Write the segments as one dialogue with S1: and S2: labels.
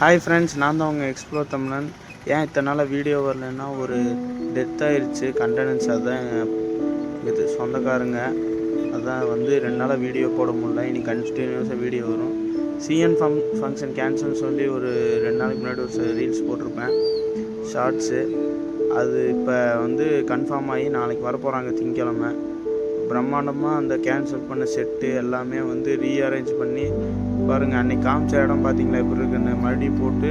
S1: Hi friends, நான் தான் உங்கள் எக்ஸ்ப்ளோர் தமிழன். ஏன் இத்தனை நாளாக வீடியோ வரலன்னா, ஒரு டெத் ஆயிடுச்சு கண்டனன்ஸ். அதுதான் இது சொந்தக்காரங்க. அதான் வந்து 2 நாளாக வீடியோ போட முடியல. இனி கண்டினியூஸாக வீடியோ வரும். சிஎன் ஃபங்க்ஷன் கேன்சல்னு சொல்லி ஒரு 2 நாளைக்கு முன்னாடி ஒரு ரீல்ஸ் போட்டிருப்பேன், ஷார்ட்ஸு. அது இப்போ வந்து கன்ஃபார்ம் ஆகி நாளைக்கு வரப்போகிறாங்க திங்கக்கிழமை. பிரம்மாண்டமாக அந்த கேன்சல் பண்ண செட்டு எல்லாமே வந்து ரீஅரேஞ்ச் பண்ணி பாருங்கள். அன்றைக்கி காமிச்ச இடம் பார்த்தீங்களா எப்படி இருக்குன்னு மறுபடியும் போட்டு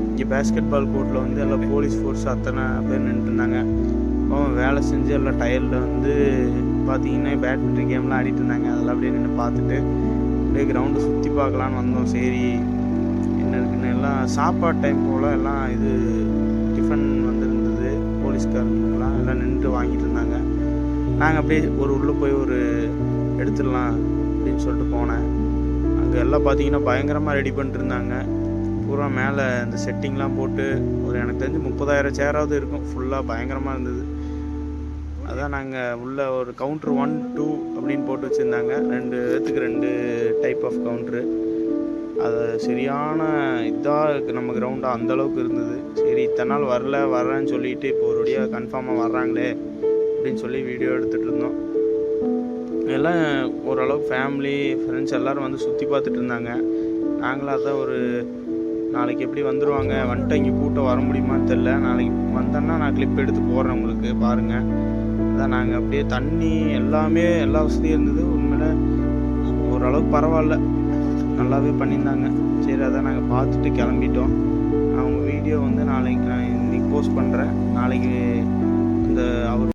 S1: இங்கே பேஸ்கெட் பால் கோர்ட்டில் வந்து எல்லாம் போலீஸ் ஃபோர்ஸ் அத்தனை பேர் நின்றுருந்தாங்க. வேலை செஞ்சு எல்லாம் டயரில் வந்து பார்த்தீங்கன்னா பேட்மிண்டன் கேம்லாம் ஆடிட்டு இருந்தாங்க. அதெல்லாம் அப்படியே நின்று பார்த்துட்டு அப்படியே கிரவுண்டை சுற்றி பார்க்கலான்னு வந்தோம். சரி என்ன இருக்குன்னு எல்லாம் சாப்பாடு டைம் போல் எல்லாம் இது டிஃபன் வந்துருந்தது. போலீஸ்காரங்களாம் எல்லாம் நின்று வாங்கிட்டு இருந்தாங்க. நாங்கள் அப்படியே உள்ளே போய் எடுத்துடலாம் அப்படின்னு சொல்லிட்டு போனேன். அங்கே எல்லாம் பார்த்தீங்கன்னா பயங்கரமாக ரெடி பண்ணிட்டுருந்தாங்க. பூரா மேலே இந்த செட்டிங்லாம் போட்டு எனக்கு தெரிஞ்சு 30,000 சேராவது இருக்கும். ஃபுல்லாக பயங்கரமாக இருந்தது. அதான் நாங்கள் உள்ள ஒரு கவுண்ட்ரு 1, 2 அப்படின்னு போட்டு வச்சுருந்தாங்க. 2 பேர்த்துக்கு 2 டைப் ஆஃப் கவுண்ட்ரு. அது சரியான இதாக இருக்குது நம்ம கிரவுண்டாக அந்தளவுக்கு இருந்தது. சரி இத்தனை நாள் வரலன்னு சொல்லிட்டு இப்போ ஒரு வழியாக கன்ஃபார்மாக வர்றாங்களே அப்படின்னு சொல்லி வீடியோ எடுத்துகிட்டு இருந்தோம். எல்லாம் ஓரளவுக்கு ஃபேமிலி ஃப்ரெண்ட்ஸ் எல்லோரும் வந்து சுற்றி பார்த்துட்டு இருந்தாங்க. நாங்களும் அதான் நாளைக்கு எப்படி வந்துட்டு இங்கே கூட்டம் வர முடியுமான்னு தெரில. நாளைக்கு வந்தோன்னா நான் கிளிப் எடுத்து போடுறேன் உங்களுக்கு பாருங்கள். அதான் நாங்கள் அப்படியே தண்ணி எல்லாமே எல்லா வசதியும் இருந்தது. உண்மையில் ஓரளவுக்கு பரவாயில்ல, நல்லாவே பண்ணியிருந்தாங்க. சரி அதான் நாங்கள் பார்த்துட்டு கிளம்பிட்டோம். நான் உங்கள் வீடியோ வந்து நாளைக்கு நான் இன்றைக்கி போஸ்ட் பண்ணுறேன். நாளைக்கு அந்த அவர்